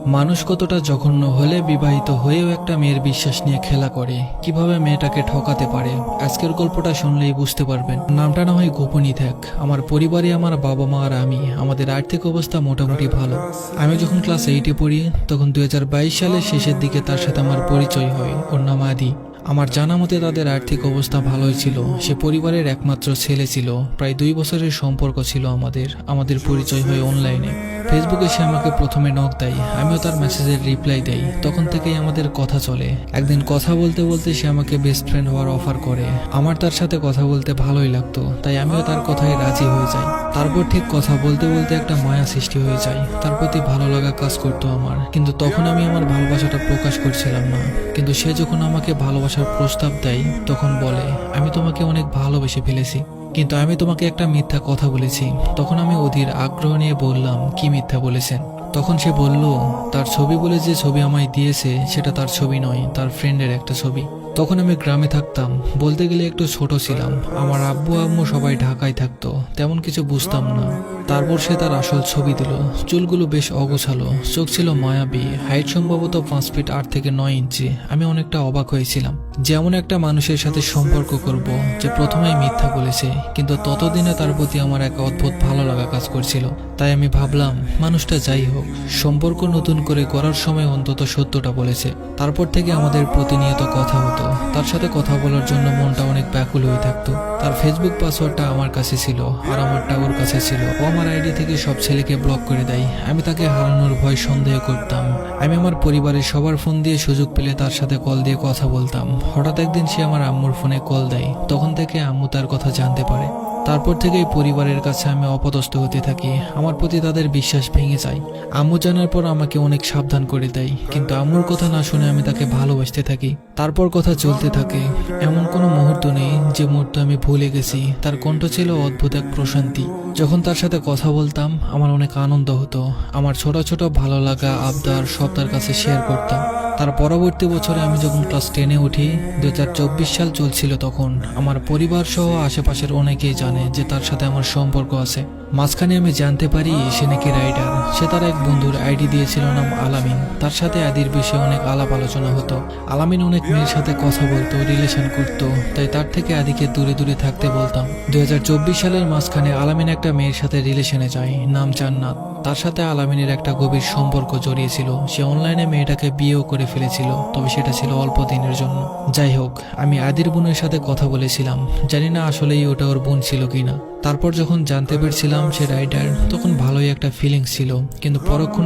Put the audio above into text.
মানুষ কতটা জঘন্য হলে বিবাহিত হয়েও একটা মেয়ের বিশ্বাস নিয়ে খেলা করে, কিভাবে মেয়েটাকে ঠকাতে পারে। আজকের গল্পটা শুনলেই বুঝতে পারবেন। নামটা না হয় গোপনই থাক, আমার পরিবারে আমার বাবা মা আর আমি, আমাদের আর্থিক অবস্থা মোটামুটি ভালো। আমি যখন ক্লাস 8-এ পড়ি তখন 2022 সালের শেষের দিকে তার সাথে আমার পরিচয় হয়। ওর নাম আদি। আমার জানা মতে তাদের আর্থিক অবস্থা ভালোই ছিল। সে পরিবারের একমাত্র ছেলে ছিল। প্রায় 2 বছরের সম্পর্ক ছিল আমাদের পরিচয় হয় অনলাইনে। ফেসবুকে সে আমাকে প্রথমে নক দেয়, আমিও তার মেসেজের রিপ্লাই দেই। তখন থেকেই আমাদের কথা চলে। একদিন কথা বলতে বলতে সে আমাকে বেস্ট ফ্রেন্ড হওয়ার অফার করে। আমার তার সাথে কথা বলতে ভালোই লাগতো, তাই আমিও তার কথায় রাজি হয়ে যাই। তারপর ঠিক কথা বলতে বলতে একটা মায়া সৃষ্টি হয়ে যায়। তার প্রতি ভালো লাগা কাজ করতো আমার, কিন্তু তখন আমি আমার ভালোবাসাটা প্রকাশ করছিলাম না। কিন্তু সে যখন আমাকে ভালোবাসার প্রস্তাব দেয় তখন বলে, আমি তোমাকে অনেক ভালোবেসে ফেলেছি, কিন্তু আমি তোমাকে একটা মিথ্যা কথা বলেছি। তখন আমি অধীর আগ্রহ নিয়ে বললাম, কি মিথ্যা বলেছেন? তখন সে বলল, তার ছবি বলে যে ছবি আমায় দিয়েছে সেটা তার ছবি নয়, তার ফ্রেন্ডের একটা ছবি। তখন আমি গ্রামে থাকতাম, বলতে গেলে একটু ছোট ছিলাম। আমার আব্বু আম্মু সবাই ঢাকায় থাকতো, তেমন কিছু বুঝতাম না। তারপর সে তার আসল ছবি দিল। চুলগুলো বেশ অগোছালো, চোখ ছিল মায়াবী, হাইট সম্ভবত 5 ফিট 8 থেকে 9 ইঞ্চি। আমি অনেকটা অবাক হয়েছিলাম, যেমন একটা মানুষের সাথে সম্পর্ক করব যে প্রথমেই মিথ্যা বলেছে। কিন্তু ততদিনে তার প্রতি আমার এক অদ্ভুত ভালো লাগা কাজ করছিল। তাই আমি ভাবলাম, মানুষটা যাই হোক, সম্পর্ক নতুন করে করার সময় অন্তত সত্যটা বলেছে। তারপর থেকে আমাদের প্রতিনিয়ত কথা হতো। তার সাথে কথা বলার জন্য মনটা অনেক ব্যাকুল হয়ে থাকতো। তার ফেসবুক পাসওয়ার্ডটা আমার কাছে ছিল আর আমারটা ওর কাছে ছিল। ও আমার আইডি থেকে সব ছেলেকে ব্লক করে দেয়। আমি তাকে হারানোর ভয় সন্দেহ করতাম। আমি আমার পরিবারের সবার ফোন দিয়ে সুযোগ পেলে তার সাথে কল দিয়ে কথা বলতাম। হঠাৎ একদিন সে আমার আম্মুর ফোনে কল দেয়। তখন থেকে আম্মু তার কথা জানতে পারে। তারপর থেকেই পরিবারের কাছে আমি অপদস্থ হতে থাকি। আমার প্রতি তাদের বিশ্বাস ভেঙে যায়। আম্মু জানার পর আমাকে অনেক সাবধান করে দেয়, কিন্তু আম্মুর কথা না শুনে আমি তাকে ভালোবাসতে থাকি। তারপর কথা চলতে থাকে। এমন কোনো মুহূর্ত নেই যে মুহূর্ত আমি ভুলে গেছি। তার কণ্ঠ ছিল অদ্ভুত এক প্রশান্তি। যখন তার সাথে কথা বলতাম আমার অনেক আনন্দ হতো। আমার ছোট ছোট ভালো লাগা আবদার সব তার কাছে শেয়ার করতাম। তার পরবর্তী বছরে আমি যখন ক্লাস 10-এ উঠি, 2024 সাল চলছিল, তখন আমার পরিবার সহ আশেপাশের অনেকেই জানে যে তার সাথে আমার সম্পর্ক আছে। মাঝখানে আমি জানতে পারি সে নাকি রাইডার। সে তার এক বন্ধুর আইডি দিয়েছিল নাম আলামিন। তার সাথে আদির বিষয়ে অনেক আলাপ আলোচনা হতো। আলামিন অনেক মেয়ের সাথে কথা বলতো, রিলেশন করতো, তাই তার থেকে আদিকে দূরে দূরে থাকতে বলতাম। 2024 সালের মাঝখানে আলামিন একটা মেয়ের সাথে রিলেশনে যায়, নাম জান্নাত। তার সাথে আলামিনের একটা গভীর সম্পর্ক জড়িয়েছিল। সে অনলাইনে মেয়েটাকে বিয়েও করে ফেলেছিল, তবে সেটা ছিল অল্প দিনের জন্য। যাই হোক, আমি আদির বোনের সাথে কথা বলেছিলাম, জানি না আসলেই ওটা ওর বোন ছিল কিনা। তারপর যখন জানতে পেরেছিলাম সে রাইডার, তখন ভালোই একটা ফিলিংস ছিল, কিন্তু পরক্ষণে